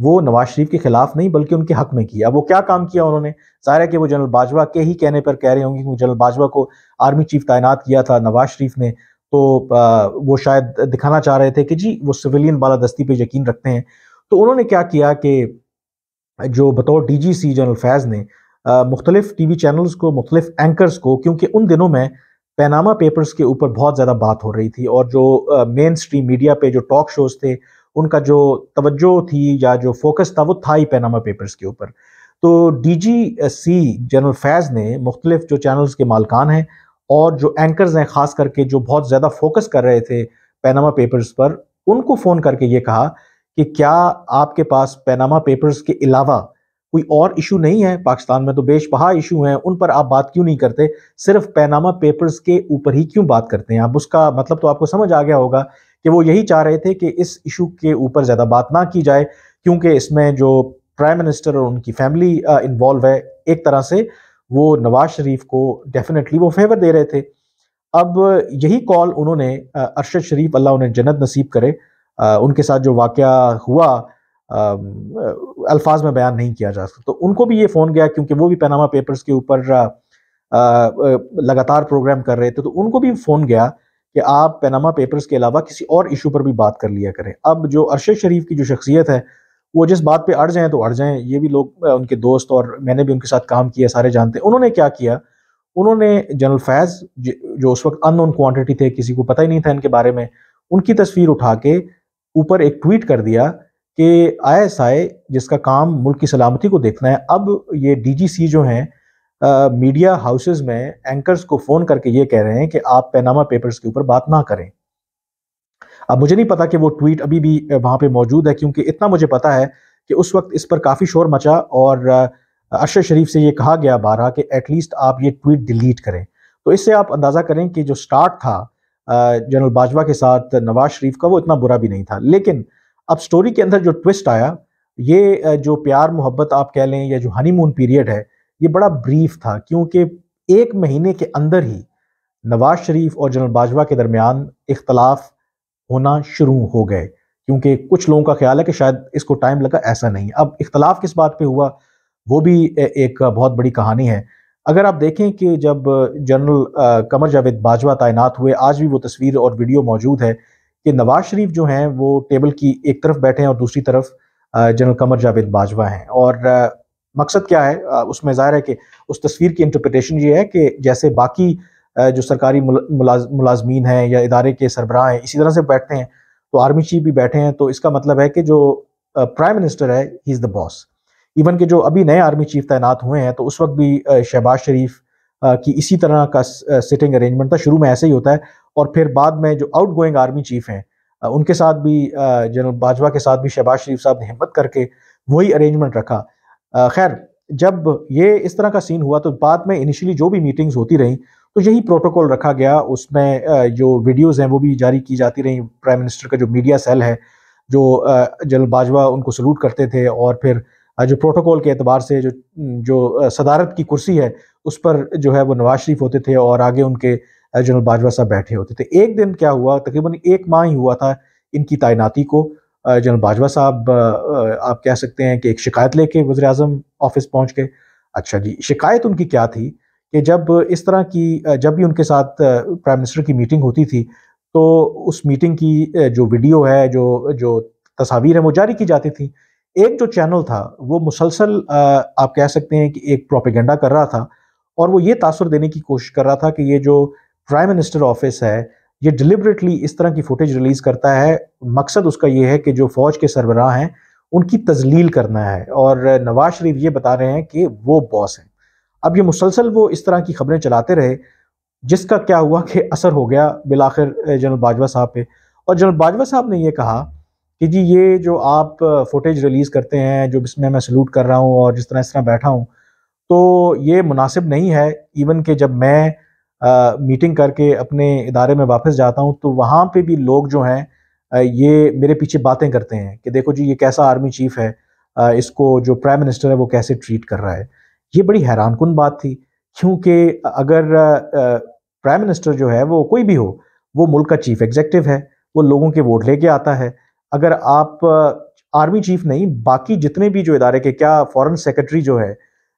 وہ نواز شریف کے خلاف نہیں بلکہ ان کے حق میں کیا. اب وہ کیا کام کیا انہوں نے؟ ظاہر ہے کہ وہ جنرل باجوہ کے ہی کہنے پر کہہ رہے ہوں گے، کیونکہ جنرل باجوہ کو آرمی چیف تعینات کیا تھا نواز شریف نے، تو وہ شاید دکھانا چاہ رہے تھے کہ جی وہ سویلین بالادستی پہ یقین رکھتے ہیں. تو انہوں نے کیا کیا کہ جو بطور ڈی جی سی جنرل فیض نے مختلف ٹی وی چینلز کو، مختلف اینکرز کو، کیونکہ ان دنوں میں پیناما پیپرز کے اوپر بہت زیادہ بات ہو رہی تھی، اور جو مین سٹریم میڈیا پہ جو ٹاک شوز تھے ان کا جو توجہ تھی یا جو فوکس تھا وہ تھا ہی پیناما پیپرز کے اوپر. تو ڈی جی سی جنرل فیض نے مختلف جو چینلز کے مالکان ہیں اور جو اینکرز ہیں خاص کر کے جو بہت زیادہ فوکس کر رہے تھے پیناما پیپرز پر، ان کو فون کر کے یہ کہا کہ کیا آپ کے پاس پیناما پیپرز کے علاوہ کوئی اور ایشو نہیں ہے؟ پاکستان میں تو بیش بہا ایشو ہیں، ان پر آپ بات کیوں نہیں کرتے؟ صرف پیناما پیپرز کے اوپر ہی کیوں بات کرتے ہیں آپ؟ اس کا مطلب تو آپ کو سمجھ آ گیا ہوگا کہ وہ یہی چاہ رہے تھے کہ اس ایشو کے اوپر زیادہ بات نہ کی جائے، کیونکہ اس میں جو پرائم منسٹر اور ان کی فیملی انوالو ہے، ایک طرح سے وہ نواز شریف کو ڈیفینیٹلی وہ فیور دے رہے تھے. اب یہی کال انہوں نے ارشد شریف، اللہ انہیں جنت نصیب کرے، ان کے ساتھ جو واقعہ ہوا الفاظ میں بیان نہیں کیا جا سکتا. تو ان کو بھی یہ فون گیا، کیونکہ وہ بھی پیناما پیپرز کے اوپر لگاتار پروگرام کر رہے تھے، تو ان کو بھی فون گیا کہ آپ پیناما پیپرز کے علاوہ کسی اور ایشو پر بھی بات کر لیا کریں. اب جو ارشد شریف کی جو شخصیت ہے وہ جس بات پہ اڑ جائیں تو اڑ جائیں، یہ بھی لوگ ان کے دوست اور میں نے بھی ان کے ساتھ کام کیا سارے جانتے ہیں. انہوں نے کیا کیا؟ انہوں نے جنرل فیض جو اس وقت ان نون کوانٹٹی تھے، کسی کو پتہ ہی نہیں تھا ان کے بارے میں، ان کی تصویر اٹھا کے اوپر ایک ٹویٹ کر دیا کہ ISI جس کا کام ملک کی سلامتی کو دیکھنا ہے، اب یہ ڈی جی سی جو ہیں میڈیا ہاؤسز میں اینکرز کو فون کر کے یہ کہہ رہے ہیں کہ آپ پیناما پیپرز کے اوپر بات نہ کریں. اب مجھے نہیں پتا کہ وہ ٹویٹ ابھی بھی وہاں پہ موجود ہے، کیونکہ اتنا مجھے پتا ہے کہ اس وقت اس پر کافی شور مچا اور ارشد شریف سے یہ کہا گیا بارہا کہ ایٹ لیسٹ آپ یہ ٹویٹ ڈیلیٹ کریں. تو اس سے آپ اندازہ کریں کہ جو سٹارٹ تھا جنرل باجوہ کے ساتھ نواز شریف کا وہ اتنا برا بھی نہیں تھا. لیکن اب سٹوری کے اندر جو ٹوسٹ آیا، یہ جو پیار محبت آپ کہہ لیں یا جو ہنی مون پیریڈ ہے، یہ بڑا بریف تھا، کیونکہ 1 مہینے کے اندر ہی نواز شریف اور جنرل باجوہ کے درمیان اختلاف ہونا شروع ہو گئے. کیونکہ کچھ لوگوں کا خیال ہے کہ شاید اس کو ٹائم لگا، ایسا نہیں. اب اختلاف کس بات پہ ہوا وہ بھی ایک بہت بڑی کہانی ہے. اگر آپ دیکھیں کہ جب جنرل قمر جاوید باجوہ تعینات ہوئے، آج بھی وہ تصویر اور ویڈیو موجود ہے کہ نواز شریف جو ہیں وہ ٹیبل کی ایک طرف بیٹھے ہیں اور دوسری طرف جنرل قمر جاوید باجوہ ہیں. اور مقصد کیا ہے اس میں؟ ظاہر ہے کہ اس تصویر کی انٹرپریٹیشن یہ ہے کہ جیسے باقی جو سرکاری ملازمین ہیں یا ادارے کے سربراہ ہیں اسی طرح سے بیٹھتے ہیں، تو آرمی چیف بھی بیٹھے ہیں، تو اس کا مطلب ہے کہ جو پرائم منسٹر ہے ہی از دا باس. ایون کہ جو ابھی نئے آرمی چیف تعینات ہوئے ہیں تو اس وقت بھی شہباز شریف کی اسی طرح کا سٹنگ ارینجمنٹ تھا. شروع میں ایسے ہی ہوتا ہے، اور پھر بعد میں جو آؤٹ گوئنگ آرمی چیف ہیں ان کے ساتھ بھی جنرل باجوہ کے ساتھ بھی شہباز شریف صاحب نے ہمت کر کے وہی ارینجمنٹ رکھا. خیر، جب یہ اس طرح کا سین ہوا تو بعد میں انیشلی جو بھی میٹنگز ہوتی رہیں تو یہی پروٹوکول رکھا گیا. اس میں جو ویڈیوز ہیں وہ بھی جاری کی جاتی رہیں. پرائم منسٹر کا جو میڈیا سیل ہے، جو جنرل باجوہ ان کو سلوٹ کرتے تھے، اور پھر جو پروٹوکول کے اعتبار سے جو صدارت کی کرسی ہے اس پر جو ہے وہ نواز شریف ہوتے تھے اور آگے ان کے جنرل باجوہ صاحب بیٹھے ہوتے تھے. ایک دن کیا ہوا، تقریباً 1 ماہ ہی ہوا تھا ان کی تعیناتی کو، جنرل باجوہ صاحب آپ کہہ سکتے ہیں کہ ایک شکایت لے کے وزیر اعظم آفس پہنچ گئے. اچھا جی، شکایت ان کی کیا تھی کہ جب اس طرح کی جب بھی ان کے ساتھ پرائم منسٹر کی میٹنگ ہوتی تھی تو اس میٹنگ کی جو ویڈیو ہے، جو تصاویر ہیں وہ جاری کی جاتی تھی. ایک جو چینل تھا وہ مسلسل آپ کہہ سکتے ہیں کہ ایک پروپیگنڈا کر رہا تھا، اور وہ یہ تاثر دینے کی کوشش کر رہا تھا کہ یہ جو پرائم منسٹر آفس ہے یہ ڈیلیبریٹلی اس طرح کی فوٹیج ریلیز کرتا ہے. مقصد اس کا یہ ہے کہ جو فوج کے سربراہ ہیں ان کی تذلیل کرنا ہے، اور نواز شریف یہ بتا رہے ہیں کہ وہ باس ہیں. اب یہ مسلسل وہ اس طرح کی خبریں چلاتے رہے، جس کا کیا ہوا کہ اثر ہو گیا بالآخر جنرل باجوہ صاحب پہ. اور جنرل باجوہ صاحب نے یہ کہا کہ جی یہ جو آپ فوٹیج ریلیز کرتے ہیں، جو جس میں سلوٹ کر رہا ہوں اور جس طرح اس طرح بیٹھا ہوں، تو یہ مناسب نہیں ہے. ایون کہ جب میں میٹنگ کر کے اپنے ادارے میں واپس جاتا ہوں تو وہاں پہ بھی لوگ جو ہیں یہ میرے پیچھے باتیں کرتے ہیں کہ دیکھو جی یہ کیسا آرمی چیف ہے، اس کو جو پرائم منسٹر ہے وہ کیسے ٹریٹ کر رہا ہے. یہ بڑی حیران کن بات تھی، کیونکہ اگر پرائم منسٹر جو ہے وہ کوئی بھی ہو، وہ ملک کا چیف ایگزیکٹو ہے، وہ لوگوں کے ووٹ لے کے آتا ہے. اگر آپ آرمی چیف نہیں، باقی جتنے بھی جو ادارے کے، کیا فورن سیکرٹری جو ہے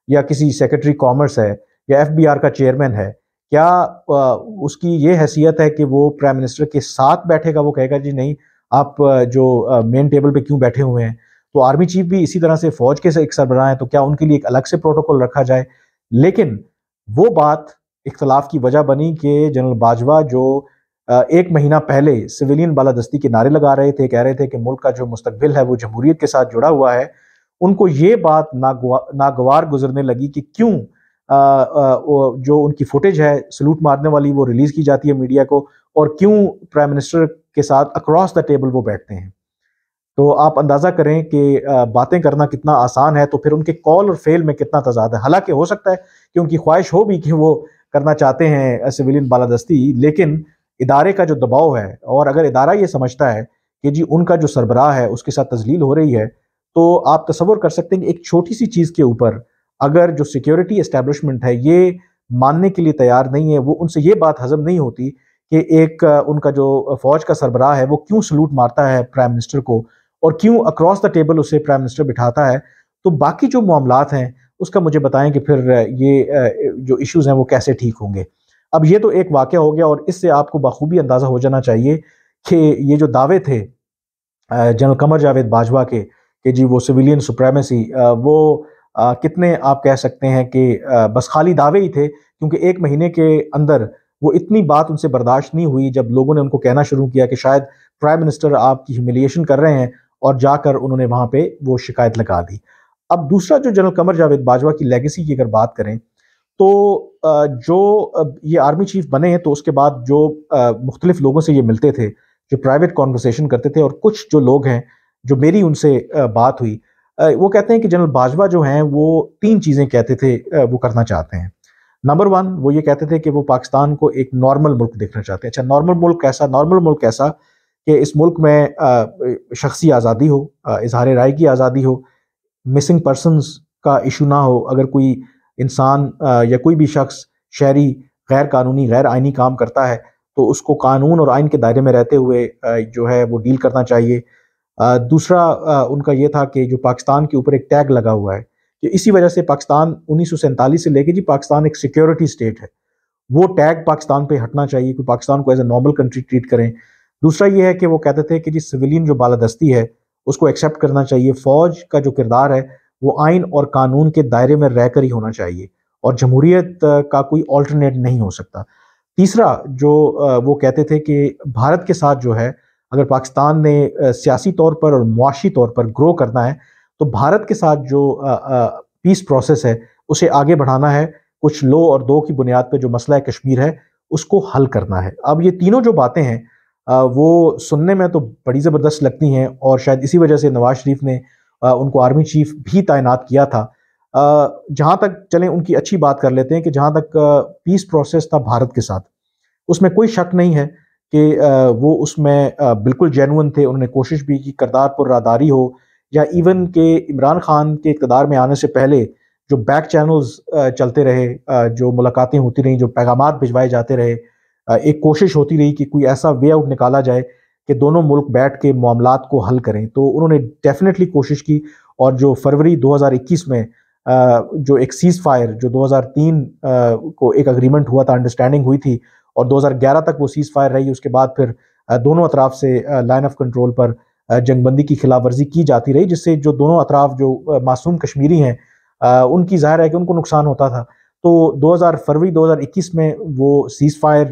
یا کسی سیکرٹری کامرس ہے یا ایف بی آر کا چیئرمین ہے، کیا اس کی یہ حیثیت ہے کہ وہ پرائم منسٹر کے ساتھ بیٹھے گا؟ وہ کہے گا جی نہیں، آپ جو مین ٹیبل پہ کیوں بیٹھے ہوئے ہیں؟ تو آرمی چیف بھی اسی طرح سے فوج کے ایک سربراہ ہیں، تو کیا ان کے لیے ایک الگ سے پروٹوکول رکھا جائے؟ لیکن وہ بات اختلاف کی وجہ بنی کہ جنرل باجوہ جو ایک مہینہ پہلے سویلین بالادستی کے نعرے لگا رہے تھے، کہہ رہے تھے کہ ملک کا جو مستقبل ہے وہ جمہوریت کے ساتھ جڑا ہوا ہے، ان کو یہ بات ناگوار گزرنے لگی کہ کیوں جو ان کی فوٹیج ہے سلوٹ مارنے والی وہ ریلیز کی جاتی ہے میڈیا کو، اور کیوں پرائم منسٹر کے ساتھ اکراس دا ٹیبل وہ بیٹھتے ہیں۔ تو آپ اندازہ کریں کہ باتیں کرنا کتنا آسان ہے، تو پھر ان کے کال اور فعل میں کتنا تضاد ہے۔ حالانکہ ہو سکتا ہے کہ ان کی خواہش ہو بھی کہ وہ کرنا چاہتے ہیں سویلین بالادستی، لیکن ادارے کا جو دباؤ ہے، اور اگر ادارہ یہ سمجھتا ہے کہ جی ان کا جو سربراہ ہے اس کے ساتھ تذلیل ہو رہی ہے، تو آپ تصور کر سکتے ہیں کہ ایک چھوٹی سی چیز کے اوپر اگر جو سیکیورٹی اسٹیبلشمنٹ ہے یہ ماننے کے لیے تیار نہیں ہے، وہ ان سے یہ بات ہضم نہیں ہوتی کہ ایک ان کا جو فوج کا سربراہ ہے وہ کیوں سلوٹ مارتا ہے پرائم منسٹر کو، اور کیوں اکراس دا ٹیبل اسے پرائم منسٹر بٹھاتا ہے، تو باقی جو معاملات ہیں اس کا مجھے بتائیں کہ پھر یہ جو ایشوز ہیں وہ کیسے ٹھیک ہوں گے۔ اب یہ تو ایک واقعہ ہو گیا، اور اس سے آپ کو بخوبی اندازہ ہو جانا چاہیے کہ یہ جو دعوے تھے جنرل قمر جاوید باجوہ کے کہ جی وہ سویلین سپریمیسی، وہ کتنے آپ کہہ سکتے ہیں کہ بس خالی دعوے ہی تھے، کیونکہ ایک مہینے کے اندر وہ اتنی بات ان سے برداشت نہیں ہوئی جب لوگوں نے ان کو کہنا شروع کیا کہ شاید پرائم منسٹر آپ کی ہیوملیشن کر رہے ہیں، اور جا کر انہوں نے وہاں پہ وہ شکایت لگا دی۔ اب دوسرا جو جنرل قمر جاوید باجوہ کی لیگیسی کی اگر بات کریں، تو جو یہ آرمی چیف بنے ہیں تو اس کے بعد جو مختلف لوگوں سے یہ ملتے تھے، جو پرائیویٹ کانورسیشن کرتے تھے، اور کچھ جو لوگ ہیں جو میری ان سے بات ہوئی، وہ کہتے ہیں کہ جنرل باجوہ جو ہیں وہ 3 چیزیں کہتے تھے وہ کرنا چاہتے ہیں۔ نمبر 1 وہ یہ کہتے تھے کہ وہ پاکستان کو ایک نارمل ملک دیکھنا چاہتے ہیں۔ اچھا، نارمل ملک کیسا؟ نارمل ملک کیسا کہ اس ملک میں شخصی آزادی ہو، اظہار رائے کی آزادی ہو، مسنگ پرسنز کا ایشو نہ ہو، اگر کوئی انسان یا کوئی بھی شخص شہری غیر قانونی غیر آئینی کام کرتا ہے تو اس کو قانون اور آئین کے دائرے میں رہتے ہوئے جو ہے وہ ڈیل کرنا چاہیے۔ دوسرا ان کا یہ تھا کہ جو پاکستان کے اوپر ایک ٹیگ لگا ہوا ہے کہ اسی وجہ سے پاکستان 1947 سے لے کے جی پاکستان ایک سیکیورٹی سٹیٹ ہے، وہ ٹیگ پاکستان پہ ہٹنا چاہیے کہ پاکستان کو as a normal country treat کریں۔ دوسرا یہ ہے کہ وہ کہتے تھے کہ جی سویلین جو بالادستی ہے اس کو ایکسیپٹ کرنا چاہیے، فوج کا جو کردار ہے وہ آئین اور قانون کے دائرے میں رہ کر ہی ہونا چاہیے، اور جمہوریت کا کوئی آلٹرنیٹ نہیں ہو سکتا۔ تیسرا جو وہ کہتے تھے کہ بھارت کے ساتھ جو ہے اگر پاکستان نے سیاسی طور پر اور معاشی طور پر گرو کرنا ہے تو بھارت کے ساتھ جو پیس پروسیس ہے اسے آگے بڑھانا ہے، کچھ لو اور دو کی بنیاد پہ جو مسئلہ کشمیر ہے اس کو حل کرنا ہے۔ اب یہ تینوں جو باتیں ہیں وہ سننے میں تو بڑی زبردست لگتی ہیں، اور شاید اسی وجہ سے نواز شریف نے ان کو آرمی چیف بھی تعینات کیا تھا۔ جہاں تک چلیں ان کی اچھی بات کر لیتے ہیں کہ جہاں تک پیس پروسیس تھا بھارت کے ساتھ، اس میں کوئی شک نہیں ہے کہ وہ اس میں بالکل جینون تھے، انہوں نے کوشش بھی کی کردار پر راداری ہو، یا ایون کہ عمران خان کے اقتدار میں آنے سے پہلے جو بیک چینلز چلتے رہے، جو ملاقاتیں ہوتی رہیں، جو پیغامات بھجوائے جاتے رہے، ایک کوشش ہوتی رہی کہ کوئی ایسا وے آؤٹ نکالا جائے کہ دونوں ملک بیٹھ کے معاملات کو حل کریں، تو انہوں نے ڈیفینیٹلی کوشش کی، اور جو فروری 2021 میں جو ایک سیز فائر جو 2003 کو ایک اگریمنٹ ہوا تھا، انڈرسٹینڈنگ ہوئی تھی، اور 2011 تک وہ سیز فائر رہی، اس کے بعد پھر دونوں اطراف سے لائن آف کنٹرول پر جنگ بندی کی خلاف ورزی کی جاتی رہی، جس سے جو دونوں اطراف جو معصوم کشمیری ہیں ان کی ظاہر ہے کہ ان کو نقصان ہوتا تھا۔ تو فروری 2021 میں وہ سیز فائر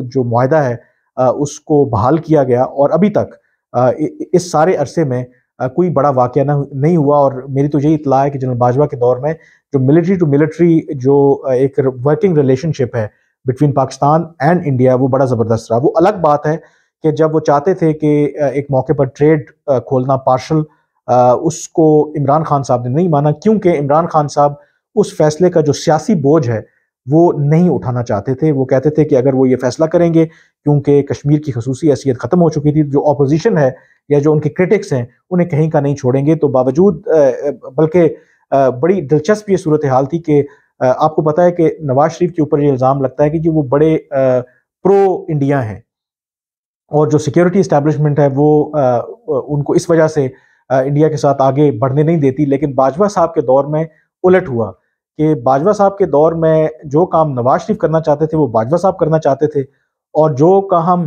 جو معاہدہ ہے اس کو بحال کیا گیا، اور ابھی تک اس سارے عرصے میں کوئی بڑا واقعہ نہیں ہوا، اور میری تو یہی اطلاع ہے کہ جنرل باجوہ کے دور میں جو ملٹری ٹو ملٹری جو ایک ورکنگ ریلیشن شپ ہے بٹوین پاکستان اینڈ انڈیا وہ بڑا زبردست رہا۔ وہ الگ بات ہے کہ جب وہ چاہتے تھے کہ ایک موقع پر ٹریڈ کھولنا پارشل، اس کو عمران خان صاحب نے نہیں مانا، کیونکہ عمران خان صاحب اس فیصلے کا جو سیاسی بوجھ ہے وہ نہیں اٹھانا چاہتے تھے۔ وہ کہتے تھے کہ اگر وہ یہ فیصلہ کریں گے، کیونکہ کشمیر کی خصوصی حیثیت ختم ہو چکی تھی، جو اپوزیشن ہے یا جو ان کے کرٹکس ہیں انہیں کہیں کا نہیں چھوڑیں گے۔ تو باوجود بلکہ بڑی دلچسپ یہ صورتحال تھی کہ آپ کو پتہ ہے کہ نواز شریف کے اوپر یہ الزام لگتا ہے کہ وہ بڑے پرو انڈیا ہیں، اور جو سیکیورٹی اسٹیبلشمنٹ ہے وہ ان کو اس وجہ سے انڈیا کے ساتھ آگے بڑھنے نہیں دیتی، لیکن باجوہ صاحب کے دور میں الٹ ہوا کہ باجوہ صاحب کے دور میں جو کام نواز شریف کرنا چاہتے تھے وہ باجوہ صاحب کرنا چاہتے تھے، اور جو کام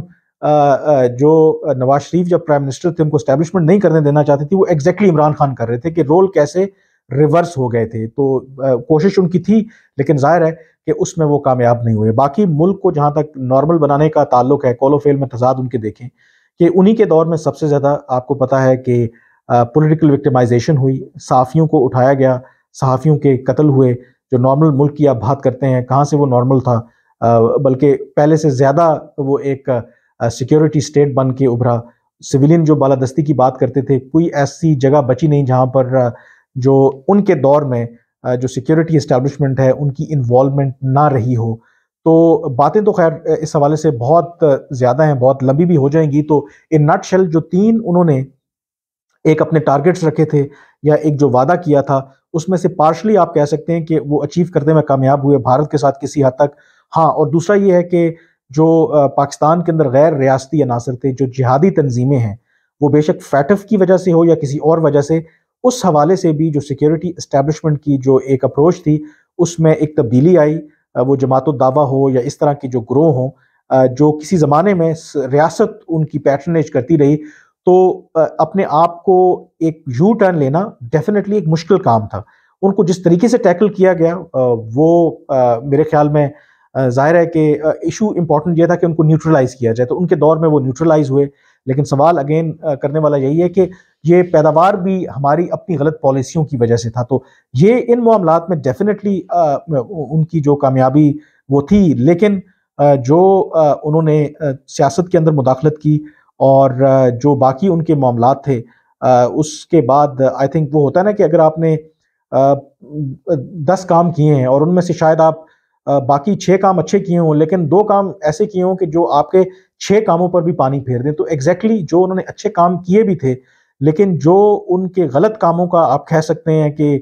جو نواز شریف جب پرائم منسٹر تھے ان کو اسٹیبلشمنٹ نہیں کرنے دینا چاہتی تھی، وہ ایگزیکٹلی عمران خان کر رہے تھے، کہ رول کیسے ریورس ہو گئے تھے۔ تو کوشش ان کی تھی، لیکن ظاہر ہے کہ اس میں وہ کامیاب نہیں ہوئے۔ باقی ملک کو جہاں تک نارمل بنانے کا تعلق ہے، قول و فعل میں تضاد ان کے دیکھیں کہ انہی کے دور میں سب سے زیادہ آپ کو پتا ہے کہ پولیٹیکل وکٹمائزیشن ہوئی، صحافیوں کو اٹھایا گیا، صحافیوں کے قتل ہوئے۔ جو نارمل ملک کی آپ بات کرتے ہیں، کہاں سے وہ نارمل تھا، بلکہ پہلے سے زیادہ وہ ایک سیکیورٹی سٹیٹ بن کے ابھرا۔ سویلین جو بالادستی کی بات کرتے تھے، کوئی ایسی جگہ بچی نہیں جہاں پر جو ان کے دور میں جو سیکیورٹی اسٹیبلشمنٹ ہے ان کی انوالومنٹ نہ رہی ہو۔ تو باتیں تو خیر اس حوالے سے بہت زیادہ ہیں، بہت لمبی بھی ہو جائیں گی۔ تو ان نٹ شیل جو تین انہوں نے ایک اپنے ٹارگٹس رکھے تھے یا ایک جو وعدہ کیا تھا، اس میں سے پارشلی آپ کہہ سکتے ہیں کہ وہ اچیو کرنے میں کامیاب ہوئے بھارت کے ساتھ کسی حد تک۔ ہاں، اور دوسرا یہ ہے کہ جو پاکستان کے اندر غیر ریاستی عناصر تھے، جو جہادی تنظیمیں ہیں، وہ بے شک فیٹف کی وجہ سے ہو یا کسی اور وجہ سے، اس حوالے سے بھی جو سیکیورٹی اسٹیبلشمنٹ کی جو ایک اپروچ تھی اس میں ایک تبدیلی آئی۔ وہ جماعت الدعوہ ہو یا اس طرح کی جو گروہ ہوں جو کسی زمانے میں ریاست ان کی پیٹرنیج کرتی رہی، تو اپنے آپ کو ایک یو ٹرن لینا ڈیفینیٹلی ایک مشکل کام تھا۔ ان کو جس طریقے سے ٹیکل کیا گیا وہ میرے خیال میں ظاہر ہے کہ ایشو امپورٹنٹ یہ تھا کہ ان کو نیوٹرلائز کیا جائے، تو ان کے دور میں وہ نیوٹرلائز ہوئے۔ لیکن سوال اگین کرنے والا یہی ہے کہ یہ پیداوار بھی ہماری اپنی غلط پالیسیوں کی وجہ سے تھا۔ تو یہ ان معاملات میں ڈیفینیٹلی ان کی جو کامیابی وہ تھی، لیکن جو انہوں نے سیاست کے اندر مداخلت کی اور جو باقی ان کے معاملات تھے، اس کے بعد آئی تھنک وہ ہوتا ہے نا کہ اگر آپ نے 10 کام کیے ہیں اور ان میں سے شاید آپ باقی 6 کام اچھے کیے ہوں، لیکن 2 کام ایسے کیے ہوں کہ جو آپ کے 6 کاموں پر بھی پانی پھیر دیں، تو ایگزیکٹلی جو انہوں نے اچھے کام کیے بھی تھے، لیکن جو ان کے غلط کاموں کا آپ کہہ سکتے ہیں کہ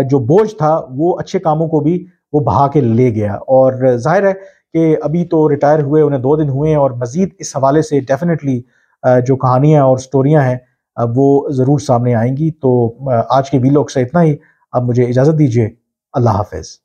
جو بوجھ تھا وہ اچھے کاموں کو بھی وہ بہا کے لے گیا۔ اور ظاہر ہے کہ ابھی تو ریٹائر ہوئے انہیں 2 دن ہوئے ہیں، اور مزید اس حوالے سے ڈیفینیٹلی جو کہانیاں اور سٹوریاں ہیں وہ ضرور سامنے آئیں گی۔ تو آج کے ویلاگ سے اتنا ہی، اب مجھے اجازت دیجیے، اللہ حافظ۔